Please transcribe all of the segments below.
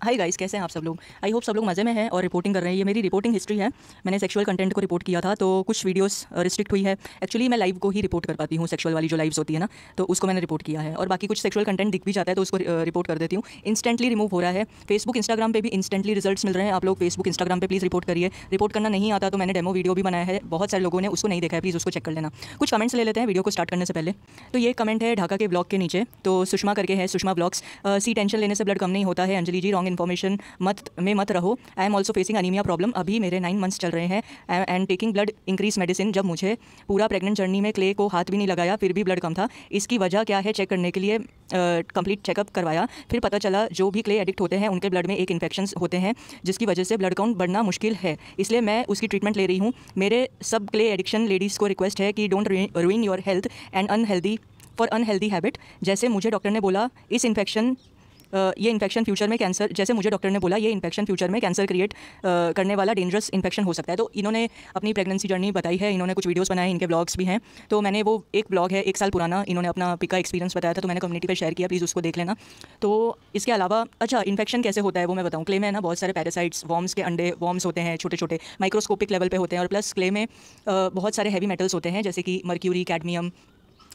Hi guys, कैसे हैं आप सब लोग। आई होप सब लोग मज़े में हैं और रिपोर्टिंग कर रहे हैं। ये मेरी रिपोर्टिंग हिस्ट्री है। मैंने सेक्सुअल कंटेंट को रिपोर्ट किया था तो कुछ वीडियोस रिस्ट्रिक्ट हुई है। एक्चुअली मैं लाइव को ही रिपोर्ट कर पाती हूँ, सेक्सुअल वाली जो लाइव्स होती है ना, तो उसको मैंने रिपोर्ट किया है। और बाकी कुछ सेक्सुअल कंटेंट दिख भी जाता है तो उसको रिपोर्ट कर देती हूँ। इंस्टेंटली रिमूव हो रहा है। फेसबुक इंस्टाग्राम पे भी इंस्टेंटली रिजल्ट्स मिल रहे हैं। आप लोग फेसबुक इंस्टाग्राम पे प्लीज़ रिपोर्ट करिए। रिपोर्ट करना नहीं आता तो मैंने डेमो वीडियो भी बनाया है, बहुत सारे लोगों ने उसको नहीं देखा है, प्लीज़ उसको चेक कर लेना। कुछ कमेंट्स ले लेते हैं वीडियो को स्टार्ट करने से पहले। तो ये कमेंट है ढाका के ब्लॉग के नीचे, तो सुषमा करके है, सुषमा ब्लॉग्स। सी टेंशन लेने से ब्लड कम नहीं होता है। अंजलि जी रॉन्ग इन्फॉर्मेशन मत रहो। I am also facing anaemia problem. अभी मेरे 9 मंथ्स चल रहे हैं and taking blood increase medicine. जब मुझे पूरा प्रेग्नेंट जर्नी में क्ले को हाथ भी नहीं लगाया फिर भी ब्लड कम था। इसकी वजह क्या है चेक करने के लिए कंप्लीट चेकअप करवाया, फिर पता चला जो भी क्ले एडिक्ट होते हैं उनके ब्लड में एक इन्फेक्शंस होते हैं जिसकी वजह से ब्लड काउंट बढ़ना मुश्किल है, इसलिए मैं उसकी ट्रीटमेंट ले रही हूँ। मेरे सब क्ले एडिक्शन लेडीज़ को रिक्वेस्ट है कि don't रूइन your health and unhealthy habit. जैसे मुझे डॉक्टर ने बोला ये इन्फेक्शन फ्यूचर में कैंसर क्रिएट करने वाला डेंजरस इन्फेक्शन हो सकता है। तो इन्होंने अपनी प्रेगनेंसी जर्नी बताई है, इन्होंने कुछ वीडियोस बनाए, इनके ब्लॉग्स भी हैं। तो मैंने वो एक ब्लॉग है 1 साल पुराना, इन्होंने अपना पिका एक्सपीरियंस बताया था तो मैंने कम्युनिटी पे शेयर किया, प्लीज़ उसको देख लेना। तो इसके अलावा अच्छा इन्फेक्शन कैसे होता है वो मैं बताऊँ। क्ले में ना बहुत सारे पैरासाइट्स, वॉर्म्स के अंडे वॉर्म्स होते हैं, छोटे छोटे माइक्रोस्कोपिक लेवल पे होते हैं। और प्लस क्ले में बहुत सारे हैवी मेटल्स होते हैं जैसे कि मर्क्यूरी, कैडमियम,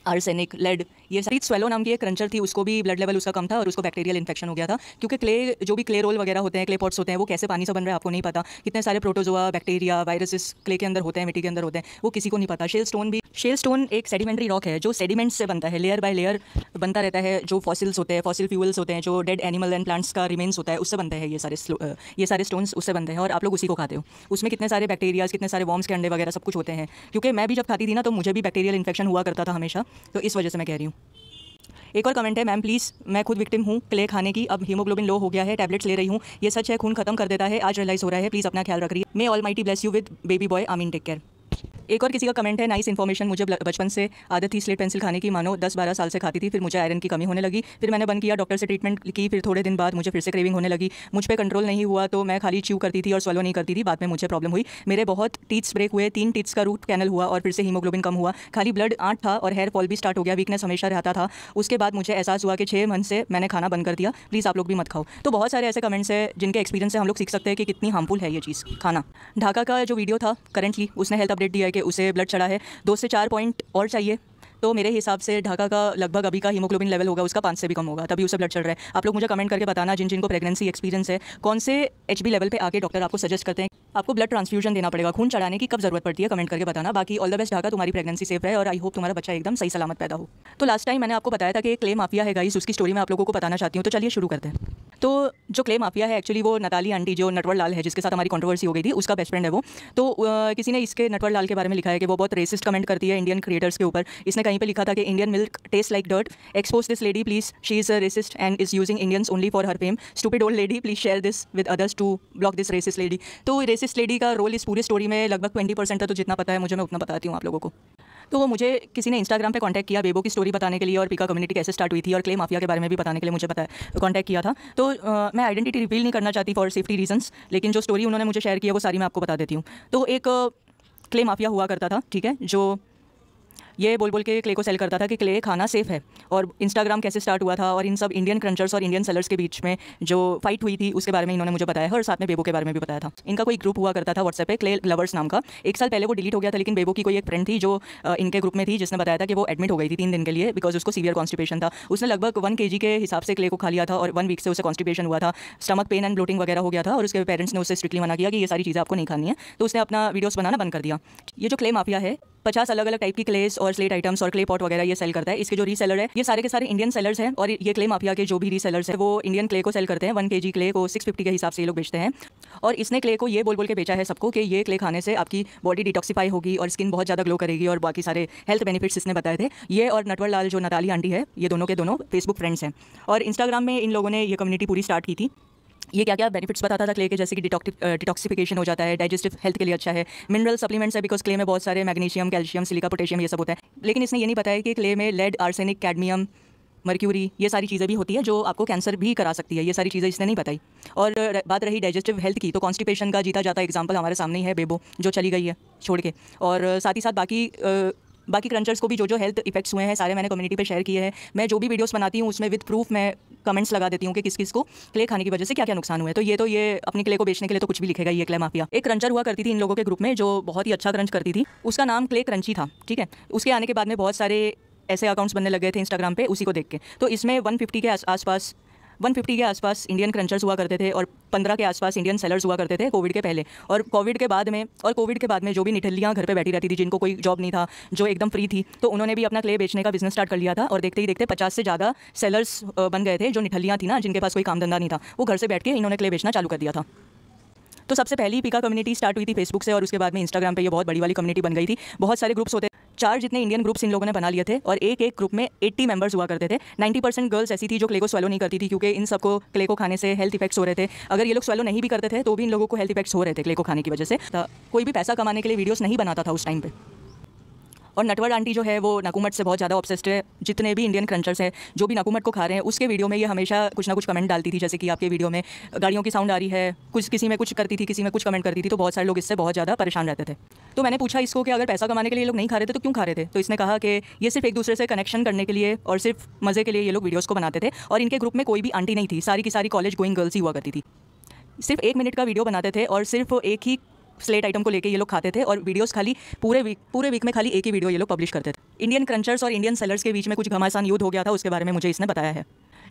आर्सेनिक, लेड। ये सारी स्वेलो नाम की एक क्रंचर थी, उसको भी ब्लड लेवल उसका कम था और उसको बैक्टीरियल इन्फेक्शन हो गया था। क्योंकि क्ले जो भी क्ले रोल वगैरह होते हैं, क्ले पॉट्स होते हैं, वो कैसे पानी से बन रहे हैं आपको नहीं पता। कितने सारे प्रोटोजोआ, बैक्टीरिया, वायरसेस क्ले के अंदर होते हैं, मिट्टी के अंदर होते हैं, वो किसी को नहीं पता। शेल स्टोन एक सेडिमेंट्री रॉक है जो सेडिमेंट्स से बनता है, लेयर बाय लेयर बनता रहता है। जो फॉसिल्स होते हैं, फॉसिल फ्यूल्स होते हैं, जो डेड एनिमल एंड प्लांट्स का रिमेन्स होता है, उससे बनते हैं ये सारे स्टोन्स, उससे बनते हैं और आप लोग उसी को खाते हो। उसमें कितने सारे बैक्टीरियाज, कितने सारे वॉर्म्स के अंडे वगैरह सब कुछ होते हैं। क्योंकि मैं भी जब खाती थी ना तो मुझे भी बैक्टीरियल इन्फेक्शन हुआ करता था हमेशा, तो इस वजह से मैं कह रही हूँ। एक और कमेंट है, मैम प्लीज़ मैं खुद विक्टिम हूँ क्ले खाने की, अब हीमोग्लोबिन लो हो गया है, टैबलेट्स ले रही हूँ। ये सच है, खून खत्म कर देता है, आज रियलाइज़ हो रहा है, प्लीज़ अपना ख्याल रख रही है। May almighty bless you with baby boy, आमीन, टेक केयर। एक और किसी का कमेंट है, नाइस इन्फॉर्मेशन। मुझे बचपन से आदत थी स्लेट पेंसिल खाने की, मानो 10-12 साल से खाती थी, फिर मुझे आयरन की कमी होने लगी, फिर मैंने बंद किया, डॉक्टर से ट्रीटमेंट की, फिर थोड़े दिन बाद मुझे फिर से क्रेविंग होने लगी। मुझ पे कंट्रोल नहीं हुआ तो मैं खाली च्यू करती थी और स्वलो नहीं करती थी। बाद में मुझे प्रॉब्लम हुई, मेरे बहुत टीथ्स ब्रेक हुए, 3 टीथ्स का रूट कैनल हुआ और फिर से हीमोग्लोबिन कम हुआ, खाली ब्लड 8 था और हेयर फॉल भी स्टार्ट हो गया, वीकनेस हमेशा रहता था। उसके बाद मुझे एहसास हुआ कि 6 मंथ से मैंने खाना बंद कर दिया, प्लीज़ आप लोग भी मत खाओ। तो बहुत सारे ऐसे कमेंट्स हैं जिनके एक्सपीरियंस से हम लोग सीख सकते हैं कि कितनी हार्मफुल है ये चीज़ खाना। ढाका का जो वीडियो था करंटली उसने हेल्थ अपडेट दिया है कि उसे ब्लड चढ़ा है, 2 से 4 पॉइंट और चाहिए। तो मेरे हिसाब से ढाका का लगभग अभी का हीमोग्लोबिन लेवल होगा उसका 5 से भी कम होगा, तभी उसे ब्लड चढ़ रहा है। आप लोग मुझे कमेंट करके बताना जिनको प्रेगनेंसी एक्सपीरियंस है, कौन से एचबी लेवल पे आके डॉक्टर आपको सजेस्ट करते हैं आपको ब्लड ट्रांसफ्यूजन देना पड़ेगा, खून चढ़ाने की कब जरूरत पड़ती है, कमेंट करके बताना। बाकी ऑल द बेस्ट ढाका, तुम्हारी प्रेगनेंसी सेफ रहे और आई होप तुम्हारा बच्चा एकदम सही सलामत पैदा हो। तो लास्ट टाइम मैंने आपको बताया था कि क्ले माफिया है गाइस, उसकी स्टोरी मैं आप लोगों को बताना चाहती हूँ, तो चलिए शुरू करते हैं। तो जो क्ले माफिया है एक्चुअली वो नताली आंटी जो नटवर लाल है जिसके साथ हमारी कंट्रोवर्सी हो गई थी, उसका बेस्ट फ्रेंड है वो। तो किसी ने इसके नटवर लाल के बारे में लिखा है कि वो बहुत रेसिस्ट कमेंट करती है इंडियन क्रिएटर्स के ऊपर। इसने कहीं पे लिखा था कि Indian milk taste like dirt, expose this lady please, she is a racist and is using Indians only for her fame, stupid old lady, please share this with others to block this racist lady. तो racist lady का role इस पूरी story में लगभग 20% है, तो जितना पता है मुझे मैं उतना बताती हूँ आप लोगों को। तो वो मुझे किसी ने इंस्टाग्राम पे कांटेक्ट किया बेबो की स्टोरी बताने के लिए और पिका कम्युनिटी कैसे स्टार्ट हुई थी और क्ले माफिया के बारे में भी बताने के लिए मुझे पता है कांटेक्ट किया था। तो मैं आइडेंटिटी रिवील नहीं करना चाहती फॉर सेफ्टी रीजंस, लेकिन जो स्टोरी उन्होंने मुझे शेयर किया वो सारी मैं आपको बता देती हूँ। तो एक क्ले माफिया हुआ करता था, ठीक है, जो ये बोल के क्ले को सेल करता था कि क्ले खाना सेफ है। और इंस्टाग्राम कैसे स्टार्ट हुआ था और इन सब इंडियन क्रंचर्स और इंडियन सेलर्स के बीच में जो फाइट हुई थी उसके बारे में इन्होंने मुझे बताया है और साथ में बेबो के बारे में भी बताया था। इनका कोई ग्रुप हुआ करता था व्हाट्सएप पे, क्ले लवर्स नाम का। 1 साल पहले वो डिलीट हो गया था, लेकिन बेबो की कोई एक फ्रेंड थी जो इनके ग्रुप में थी जिसने बताया था कि वो एडमिट हो गई थी 3 दिन के लिए बिकॉज उसको सीवियर कॉन्स्टिपेशन था। उसने लगभग 1 kg के हिसाब से क्ले को खा लिया था और 1 वीक से उसे कॉन्स्टिपेशन हुआ था, स्टमक पेन एंड ब्लोटिंग वगैरह हो गया था और उसके पेरेंट्स ने उसे स्ट्रिक्टली मना किया कि ये सारी चीज़ें आपको नहीं खानी है, तो उसने अपना वीडियोस बनाना बंद कर दिया। ये जो क्ले माफिया है 50 अलग अलग टाइप की क्लेस और स्लेट आइटम्स और क्ले पॉट वगैरह ये सेल करता है। इसके जो रीसेलर है ये सारे के सारे इंडियन सेलर्स हैं और ये क्ले माफिया के जो भी रीसेलर्स है वो इंडियन क्ले को सेल करते हैं। 1 kg क्ले को 650 के हिसाब से ये लोग बेचते हैं और इसने क्ले को ये बोल के बेचा है सबको कि ये क्ले खाने से आपकी बॉडी डिटॉक्सीफाई होगी और स्किन बहुत ज़्यादा ग्लो करेगी और बाकी सारे हेल्थ बेनिफिट्स इसने बताए थे। ये और नटवर लाल जो नताली आंटी है ये दोनों के दोनों फेसबुक फ्रेंड्स हैं और इंस्टाग्राम में इन लोगों ने ये कम्युनिटी पूरी स्टार्ट की थी। ये क्या क्या बेनिफिट्स बताता था क्ले के, जैसे कि डिटॉक्सिफिकेशन हो जाता है, डाइजेस्टिव हेल्थ के लिए अच्छा है, मिनरल सप्लीमेंट्स है बिकॉज क्ले में बहुत सारे मैग्नीशियम, कैल्शियम, सिलिका, पोटेशियम ये सब होता है। लेकिन इसने ये नहीं बताया कि क्ले में लेड, आर्सेनिक, कैडमियम, मर्क्यूरी ये सारी चीज़ें भी होती है जो आपको कैंसर भी करा सकती है। ये सारी चीज़ें इसने नहीं बताई। और बात रही डाइजेस्टिव हेल्थ की, तो कॉन्स्टिपेशन का जीता जाता एग्जांपल हमारे सामने ही है बेबो जो चली गई है छोड़ के। और साथ ही साथ बाकी बाकी क्रंचर्स को भी जो हेल्थ इफेक्ट्स हुए हैं सारे मैंने कम्युनिटी पे शेयर किए हैं। मैं जो भी वीडियोस बनाती हूँ उसमें विद प्रूफ मैं कमेंट्स लगा देती हूँ कि किस किस को क्ले खाने की वजह से क्या क्या नुकसान हुए। तो ये अपनी क्ले को बेचने के लिए तो कुछ भी लिखेगा ये क्ले माफिया। एक क्रंचर हुआ करती थी इन लोगों के ग्रुप में जो बहुत ही अच्छा क्रंच करती थी, उसका नाम क्ले क्रंची था, ठीक है। उसके आने के बाद में बहुत सारे ऐसे अकाउंट्स बनने लगे थे इंस्टाग्राम पे उसी को देख के। तो इसमें 150 के आसपास इंडियन क्रंचर्स हुआ करते थे और 15 के आसपास इंडियन सेलर्स हुआ करते थे कोविड के पहले। और कोविड के बाद में जो भी निठल्लियाँ घर पे बैठी रहती थी, जिनको कोई जॉब नहीं था, जो एकदम फ्री थी, तो उन्होंने भी अपना क्ले बेचने का बिजनेस स्टार्ट कर लिया था। और देखते ही देखते 50 से ज़्यादा सेलर्स बन गए थे। जो निठल्लियाँ थी ना, जिनके पास कोई काम धंधा नहीं था, वो घर से बैठ के इन्होंने क्ले बेचना चालू कर दिया था। तो सबसे पहली पिका कम्युनिटी स्टार्ट हुई थी फेसबुक से और उसके बाद में इंस्टाग्राम पे ये बहुत बड़ी वाली कम्युनिटी बन गई थी। बहुत सारे ग्रुप्स होते 4 जितने इंडियन ग्रुप्स इन लोगों ने बना लिए थे और एक ग्रुप में 80 मेंबर्स हुआ करते थे। 90% गर्ल्स ऐसी थी जो क्ले को स्वेलो नहीं करती थी, क्योंकि इन सबको क्ले को खाने से हेल्थ इफेक्ट्स हो रहे थे। अगर ये लोग स्वेलो नहीं भी करते थे तो भी इन लोगों को हेल्थ इफेक्ट्स हो रहे थे क्ले को खाने की वजह से। कोई भी पैसा कमाने के लिए वीडियोस नहीं बनाता था उस टाइम पे। और नटवर आंटी जो है वो नकुमट से बहुत ज़्यादा ऑब्सेस्ड है। जितने भी इंडियन क्रंचर्स हैं जो भी नकुमट को खा रहे हैं, उसके वीडियो में ये हमेशा कुछ ना कुछ कमेंट डालती थी, जैसे कि आपके वीडियो में गाड़ियों की साउंड आ रही है, किसी में कुछ करती थी, किसी में कुछ कमेंट करती थी। तो बहुत सारे लोग इससे बहुत ज़्यादा परेशान रहते थे। तो मैंने पूछा इसको कि अगर पैसा कमाने के लिए ये लोग नहीं खा रहे थे तो क्यों खा रहे थे। तो इसने कहा कि ये सिर्फ एक दूसरे से कनेक्शन करने के लिए और सिर्फ मज़े के लिए ये लोग वीडियोज़ को बनाते थे। और इनके ग्रुप में कोई भी आंटी नहीं थी, सारी की सारी कॉलेज गोइंग गर्ल्स ही हुआ करती थी। सिर्फ 1 मिनट का वीडियो बनाते थे और सिर्फ एक ही स्लेट आइटम को लेके ये लोग खाते थे। और वीडियोस खाली पूरे वीक में खाली एक ही वीडियो ये लोग पब्लिश करते थे। इंडियन क्रंचर्स और इंडियन सेलर्स के बीच में कुछ घमासान युद्ध हो गया था, उसके बारे में मुझे इसने बताया है।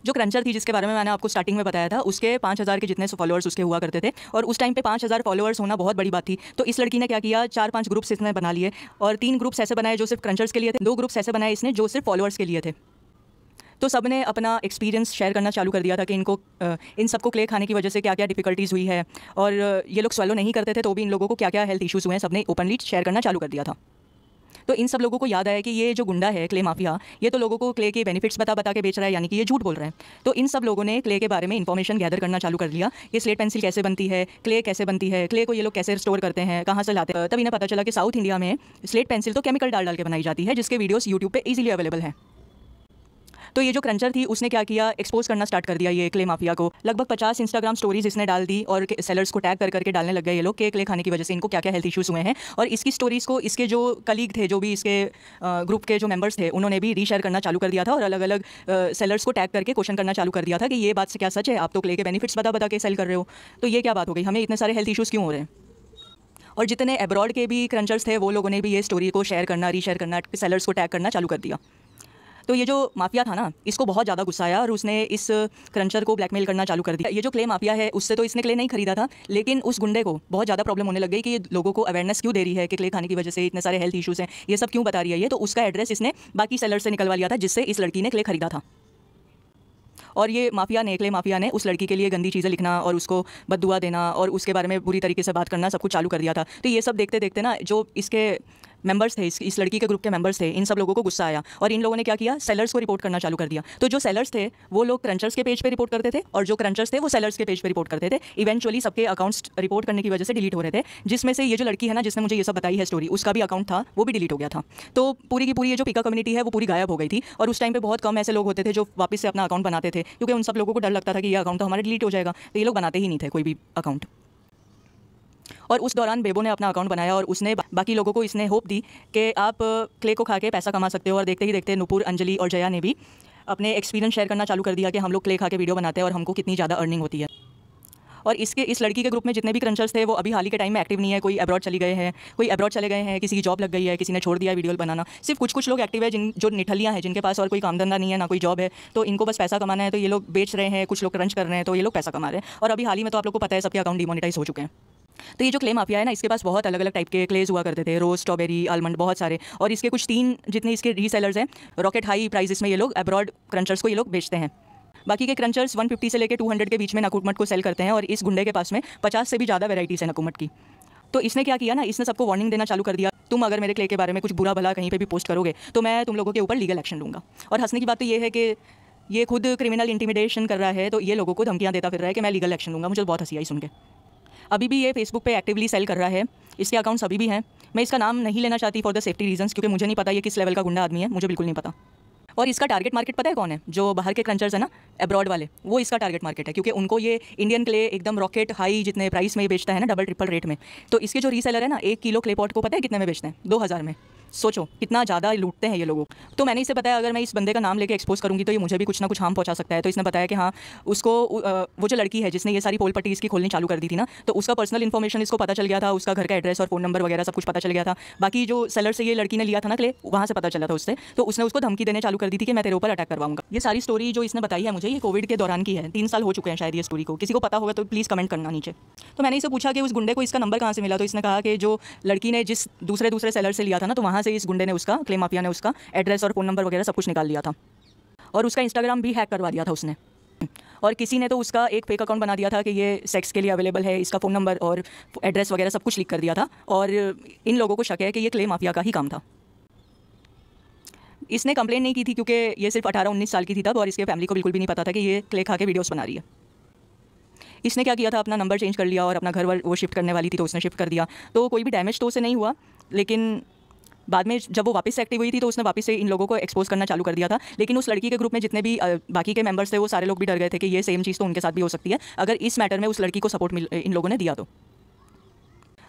जो क्रंचर थी जिसके बारे में मैंने आपको स्टार्टिंग में बताया था, उसके 5000 के जितने फॉलोअर्स उसके हुआ करते थे। और उस टाइम पे 5000 फॉलोअर्स होना बहुत बड़ी बात थी। तो इस लड़की ने क्या किया, 4-5 ग्रुप्स इसने बना लिए और 3 ग्रुप्स ऐसे बनाए जो सिर्फ क्रंचर्स के लिए थे, 2 ग्रुप्स ऐसे बनाए इसने जो सिर्फ फॉलोअर्स के लिए थे। तो सब ने अपना एक्सपीरियंस शेयर करना चालू कर दिया था कि इन सबको क्ले खाने की वजह से क्या क्या डिफिकल्टीज़ हुई है और ये लोग स्वेलो नहीं करते थे तो भी इन लोगों को क्या क्या हेल्थ इश्यूज़ हुए हैं, सब ने ओपनली शेयर करना चालू कर दिया था। तो इन सब लोगों को याद आया कि ये जो गुंडा है क्ले माफिया, ये तो लोगों को क्ले के बेनिफिट्स बता के बेच रहा है, यानी कि ये झूठ बोल रहा है। तो इन सब लोगों ने क्ले के बारे में इन्फॉर्मेशन गैदर करना चालू कर लिया। ये स्लेट पेंसिल कैसे बनती है, क्ले कैसे बनती है, क्ले को ये लोग कैसे स्टोर करते हैं, कहाँ से लाते हैं। तब इन्हें पता चला कि साउथ इंडिया में स्लेट पेंसिल तो केमिकल डाल के बनाई जाती है, जिसके वीडियोज़ यूट्यूब पर ईजिली अवेलेबल हैं। तो ये जो क्रंचर थी उसने क्या किया, एक्सपोज करना स्टार्ट कर दिया ये क्ले माफिया को। लगभग 50 इंस्टाग्राम स्टोरीज इसने डाल दी और सेलर्स को टैग करके डालने लग गए ये लोग कि क्ले खाने की वजह से इनको क्या क्या हेल्थ इश्यूज़ हुए हैं। और इसकी स्टोरीज़ को इसके जो कलीग थे, जो भी इसके ग्रुप के जो मेंबर्स थे, उन्होंने भी रीशेयर करना चालू कर दिया था और अलग अलग सेलर्स को टैग करके क्वेश्चन करना चालू कर दिया था कि ये बात से क्या सच है, आप तो क्ले के बेनिफिट्स बता के सेल कर रहे हो, तो ये क्या बात हो गई, हमें इतने सारे हेल्थ इश्यूज़ क्यों हो रहे हैं। और जितने अब्रॉड के भी क्रंचर्स थे वो लोगों ने भी ये स्टोरी को शेयर करना, रीशेयर करना, सेलर्स को टैग करना चालू कर दिया। तो ये जो माफिया था ना, इसको बहुत ज़्यादा गुस्सा आया और उसने इस क्रंचर को ब्लैकमेल करना चालू कर दिया। ये जो क्ले माफिया है उससे तो इसने क्ले नहीं खरीदा था, लेकिन उस गुंडे को बहुत ज़्यादा प्रॉब्लम होने लग गई कि ये लोगों को अवेयरनेस क्यों दे रही है कि क्ले खाने की वजह से इतने सारे हेल्थ इश्यूज़ हैं, ये सब क्यों बता रही है ये। तो उसका एड्रेस इसने बाकी सेलर से निकलवा लिया था जिससे इस लड़की ने क्ले खरीदा था। और ये क्ले माफिया ने उस लड़की के लिए गंदी चीज़ें लिखना और उसको बद्दुआ देना और उसके बारे में बुरी तरीके से बात करना सब कुछ चालू कर दिया था। तो ये सब देखते देखते ना जो इसके मेंबर्स थे, इस लड़की के ग्रुप के मेंबर्स थे, इन सब लोगों को गुस्सा आया और इन लोगों ने क्या किया, सेलर्स को रिपोर्ट करना चालू कर दिया। तो जो सेलर्स थे वो लोग क्रंचर्स के पेज पे रिपोर्ट करते थे और जो क्रंचर्स थे वो सेलर्स के पेज पे रिपोर्ट करते थे। इवेंचुअली सबके अकाउंट्स रिपोर्ट करने की वजह से डिलीट हो रहे थे, जिसमें से ये जो लड़की है ना जिसने मुझे ये सब बताई है स्टोरी, उसका भी अकाउंट था, वो भी डिलीट हो गया था। तो पूरी की पूरी ये जो पिका कम्युनिटी है वो पूरी गायब हो गई थी। और उस टाइम पे बहुत कम ऐसे लोग होते थे जो वापस से अपना अकाउंट बनाते थे, क्योंकि उन सब लोगों को डर लगता था कि ये अकाउंट तो हमारा डिलीट हो जाएगा, तो ये लोग बनाते ही नहीं थे कोई भी अकाउंट। और उस दौरान बेबो ने अपना अकाउंट बनाया और उसने बाकी लोगों को इसने होप दी कि आप क्ले को खा के पैसा कमा सकते हो। और देखते ही देखते नुपुर, अंजलि और जया ने भी अपने एक्सपीरियंस शेयर करना चालू कर दिया कि हम लोग क्ले खा के वीडियो बनाते हैं और हमको कितनी ज़्यादा अर्निंग होती है। और इस लड़की के ग्रुप में जितने भी क्रंचर्स थे वो अभी हाल ही के टाइम में एक्टिव नहीं है। कोई अब्रॉड चले गए हैं, किसी की जॉब लग गई है, किसी ने छोड़ दिया वीडियो बनाना। सिर्फ कुछ लोग एक्टिव है जो निठल्लियाँ हैं, जिनके पास और कोई काम धंधा नहीं है, ना कोई जॉब है, तो इनको बस पैसा कमाना है, तो ये लोग बेच रहे हैं। कुछ लोग क्रंच कर रहे हैं तो ये लोग पैसा कमा रहे हैं। और अभी हाल ही में तो आप लोग को पता है सबके अकाउंट डिमोनेटाइज हो चुके हैं। तो ये जो क्ले माफिया है ना, इसके पास बहुत अलग अलग टाइप के क्लेज हुआ करते थे, रोज, स्ट्रॉबेरी, आलमंड, बहुत सारे। और इसके कुछ 3 जितने इसके रीसेलर्स हैं, रॉकेट हाई प्राइसेस में ये लोग अब्रॉड क्रंचर्स को ये लोग बेचते हैं। बाकी के क्रंचर्स 150 से लेकर 200 के बीच में नकुमट को सेल करते हैं। और इस गुंडे के पास में 50 से भी ज़्यादा वेराइटीज़ है नकुमट की। तो इसने क्या किया ना, इसने सबको वार्निंग देना चालू कर दिया, तुम अगर मेरे क्ले के बारे में कुछ बुरा भला कहीं पे भी पोस्ट करोगे तो मैं तुम लोगों के ऊपर लीगल एक्शन लूँगा। और हंसने की बात तो ये है कि ये खुद क्रिमिनल इंटिमिडेशन कर रहा है, तो ये लोगों को धमकियाँ देता फिर रहा है कि मैं लीगल एक्शन लूँगा। मुझे बहुत हंसी आई सुन के। अभी भी ये फेसबुक पे एक्टिवली सेल कर रहा है, इसके अकाउंट्स अभी भी हैं। मैं इसका नाम नहीं लेना चाहती फॉर द सेफ्टी रीजंस, क्योंकि मुझे नहीं पता ये किस लेवल का गुंडा आदमी है, मुझे बिल्कुल नहीं पता। और इसका टारगेट मार्केट पता है कौन है? जो बाहर के क्रंचर्स है ना, अब्रॉड वाले, वो इसका टारगेट मार्केट है, क्योंकि उनको ये इंडियन क्ले एकदम रॉकेट हाई जितने प्राइस में बेचता है ना, डबल ट्रिपल रेट में। तो इसके जो रीसेलर है ना, 1 किलो क्ले पॉट को पता है कितने में बेचते हैं? 2000 में। सोचो कितना ज़्यादा लूटते हैं ये लोगों। तो मैंने इसे बताया अगर मैं इस बंदे का नाम लेके एक्सपोज करूँगी तो ये मुझे भी कुछ ना कुछ हार्म पहुँचा सकता है। तो इसने बताया कि हाँ उसको वो जो लड़की है जिसने ये सारी पोल पट्टी इसकी खोलनी चालू कर दी थी ना, तो उसका पर्सनल इन्फॉर्मेशन इसको पता चल गया था, उसका घर का एड्रेस और फ़ोन नंबर वगैरह सब कुछ पता चल गया था। बाकी जो सेलर से ये लड़की ने लिया था ना क्ले, वहाँ से पता चला था उससे, तो उसने उसको धमकी देने चालू कर दी थी कि मैं तेरे ऊपर अटैक करवाऊंगा। ये सारी स्टोरी जो इसने बताई है मुझे, ये कोविड के दौरान की है, 3 साल हो चुके हैं शायद ये स्टोरी को। किसी को पता होगा तो प्लीज़ कमेंट करना नीचे। तो मैंने इसे पूछा कि उस गुंडे को इसका नंबर कहाँ से मिला, तो इसने कहा कि जो लड़की ने जिस दूसरे सेलर से लिया था ना, तो वहाँ से इस गुंडे ने उसका, क्ले माफिया ने उसका एड्रेस और फ़ोन नंबर वगैरह सब कुछ निकाल लिया था और उसका इंस्टाग्राम भी हैक करवा दिया था उसने। और किसी ने तो उसका एक फेक अकाउंट बना दिया था कि ये सेक्स के लिए अवेलेबल है, इसका फ़ोन नंबर और एड्रेस वगैरह सब कुछ लीक कर दिया था। और इन लोगों को शक है कि ये क्ले माफिया का ही काम था। इसने कंप्लेन नहीं की थी क्योंकि ये सिर्फ 18-19 साल की थी तब, और इसके फैमिली को बिल्कुल भी नहीं पता था कि ये क्ले खा के वीडियोस बना रही है। इसने क्या किया था, अपना नंबर चेंज कर लिया और अपना घर वो शिफ्ट करने वाली थी तो उसने शिफ्ट कर दिया। तो कोई भी डैमेज तो उसे नहीं हुआ, लेकिन बाद में जब वो वापस से एक्टिव हुई थी तो उसने वापस से इन लोगों को एक्सपोज करना चालू कर दिया था। लेकिन उस लड़की के ग्रुप में जितने भी बाकी के मेंबर्स थे वो सारे लोग भी डर गए थे कि ये सेम चीज़ तो उनके साथ भी हो सकती है अगर इस मैटर में उस लड़की को सपोर्ट इन लोगों ने दिया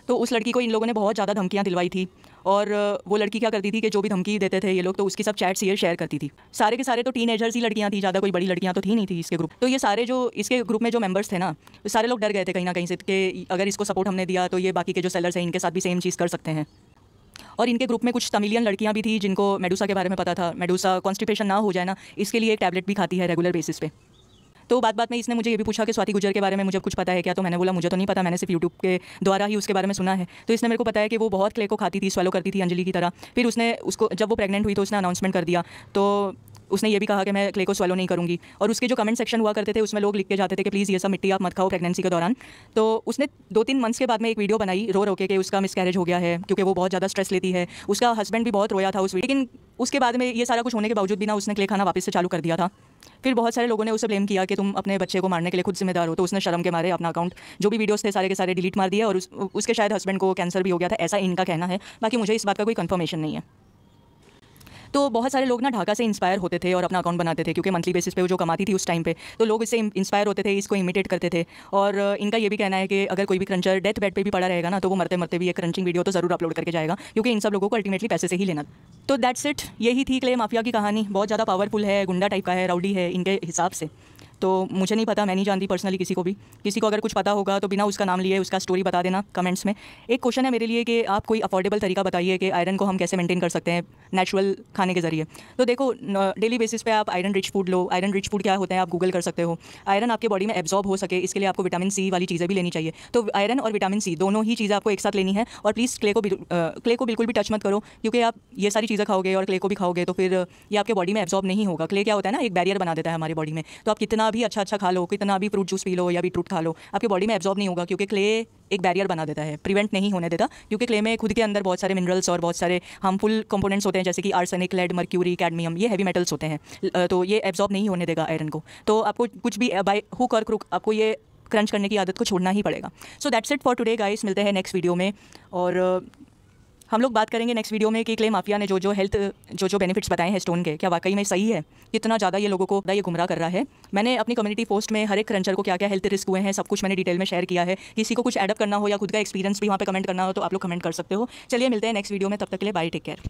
तो उस लड़की को इन लोगों ने बहुत ज़्यादा धमकियाँ दिलवाई थी। और वो लड़की क्या करती थी कि जो भी धमकी देते थे ये लोग तो उसकी सब चैट्स ये शेयर करती थी। सारे के सारे तो टीनेजर्स ही लड़कियाँ थी, ज़्यादा कोई बड़ी लड़कियाँ तो थी नहीं थी इसके ग्रुप। तो ये सारे जो इसके ग्रुप में जो मेंबर्स थे ना, तो सारे लोग डर गए थे कहीं ना कहीं से कि अगर इसको सपोर्ट हमने दिया तो ये बाकी के जो सेलर्स हैं इनके साथ भी सेम चीज़ कर सकते हैं। और इनके ग्रुप में कुछ तमिलियन लड़कियां भी थी जिनको मेडूसा के बारे में पता था। मेडूसा कॉन्स्टिपेशन ना हो जाए ना, इसके लिए एक टैबलेट भी खाती है रेगुलर बेसिस पे। तो बात में इसने मुझे ये भी पूछा कि स्वाति गुर्जर के बारे में मुझे कुछ पता है क्या, तो मैंने बोला मुझे तो नहीं पता, मैंने सिर्फ यूट्यूब के द्वारा ही उसके बारे में सुना है। तो इसने मेरे को बताया कि वो बहुत क्ले को खाती थी, स्वैलो करती थी अंजलि की तरह। फिर उसने उसको जब वो प्रेग्नेंट हुई तो उसने अनाउंसमेंट कर दिया, तो उसने ये भी कहा कि मैं क्ले को स्वैलो नहीं करूँगी। और उसके जो कमेंट सेक्शन हुआ करते थे उसमें लोग लिख के जाते थे कि प्लीज़ ये सब मिट्टी आप मत खाओ प्रेगनेंसी के दौरान। तो उसने 2-3 मंथ्स के बाद में एक वीडियो बनाई रो के कि उसका मिसकैरेज हो गया है क्योंकि वो बहुत ज़्यादा स्ट्रेस लेती है। उसका हस्बैंड भी बहुत रोया था उस वीडियो, लेकिन उसके बाद में ये सारा कुछ होने के बावजूद भी ना उसने क्ले खाना वापस से चालू कर दिया था। फिर बहुत सारे लोगों ने उसे ब्लेम किया कि तुम अपने बच्चे को मारने के लिए खुद जिम्मेदार हो। तो उसने शर्म के मारे अपना अकाउंट जो भी वीडियोस थे सारे के सारे डिलीट मार दिए और उसके शायद हस्बैंड को कैंसर भी हो गया था, ऐसा इनका कहना है। बाकी मुझे इस बात का कोई कंफर्मेशन नहीं है। तो बहुत सारे लोग ना ढाका से इंस्पायर होते थे और अपना अकाउंट बनाते थे क्योंकि मंथली बेसिस पे वो जो कमाती थी उस टाइम पे, तो लोग इससे इंस्पायर होते थे, इसको इमिटेट करते थे। और इनका ये भी कहना है कि अगर कोई भी क्रंचर डेथ बेड पे भी पड़ा रहेगा ना तो वो मरते मरते भी एक क्रंचिंग वीडियो तो ज़रूर अपलोड करके जाएगा क्योंकि इन सब लोगों को अल्टीमेटली पैसे से ही लेना। तो दैट्स इट, यही थी क्ले माफिया की कहानी। बहुत ज़्यादा पावरफुल है, गुंडा टाइप का है, राउडी है इनके हिसाब से। तो मुझे नहीं पता, मैं नहीं जानती पर्सनली किसी को भी। किसी को अगर कुछ पता होगा तो बिना उसका नाम लिए उसका स्टोरी बता देना कमेंट्स में। एक क्वेश्चन है मेरे लिए कि आप कोई अफोर्डेबल तरीका बताइए कि आयरन को हम कैसे मेंटेन कर सकते हैं नेचुरल खाने के ज़रिए। तो देखो डेली बेसिस पे आप आयरन रिच फूड लो। आयरन रिच फूड क्या होते हैं आप गूगल कर सकते हो। आयरन आपके बॉडी में एब्जॉर्ब हो सके इसके लिए आपको विटामिन सी वाली चीज़ें भी लेनी चाहिए। तो आयरन और विटामिन सी दोनों ही चीज़ें आपको एक साथ लेनी है। और प्लीज़ क्ले को बिल्कुल भी टच मत करो क्योंकि आप ये सारी चीज़ें खाओगे और क्ले को भी खाओगे तो फिर ये आपके बॉडी में एब्जॉर्ब नहीं होगा। क्ले क्या होता है ना, एक बैरियर बना देता है हमारी बॉडी में। तो आप कितना भी अच्छा खा लो, कितना भी फ्रूट जूस पी लो या बीटरूट खा लो, आपके बॉडी में एब्जॉर्ब नहीं होगा क्योंकि क्ले एक बैरियर बना देता है, प्रिवेंट नहीं होने देता। क्योंकि क्ले में खुद के अंदर बहुत सारे मिनरल्स और बहुत सारे हार्मफुल कंपोनेंट्स होते हैं जैसे कि आर्सेनिक, लेड, मर्क्यूरी, कैडमियम, ये हैवी मेटल्स होते हैं। तो ये एब्जॉर्ब नहीं होने देगा आयरन को। तो आपको कुछ भी बाय हुक और क्रुक आपको ये क्रंच करने की आदत को छोड़ना ही पड़ेगा। So that's it for today guys, मिलते हैं नेक्स्ट वीडियो में। और हम लोग बात करेंगे नेक्स्ट वीडियो में कि क्ले माफिया ने जो हेल्थ जो बेनिफिट्स बताए हैं स्टोन के, क्या वाकई में सही है, कितना ज़्यादा ये लोगों को ये गुमराह कर रहा है। मैंने अपनी कम्युनिटी पोस्ट में हर एक क्रंचर को क्या क्या हेल्थ रिस्क हुए हैं सब कुछ मैंने डिटेल में शेयर किया है। किसी को कुछ एडअप करना हो या खुद का एक्सपीरियंस भी वहाँ पे कमेंट करना हो तो आप लोग कमेंट कर सकते हो। चलिए मिलते हैं नेक्स्ट वीडियो में, तब तक के लिए बाय, टेक केयर।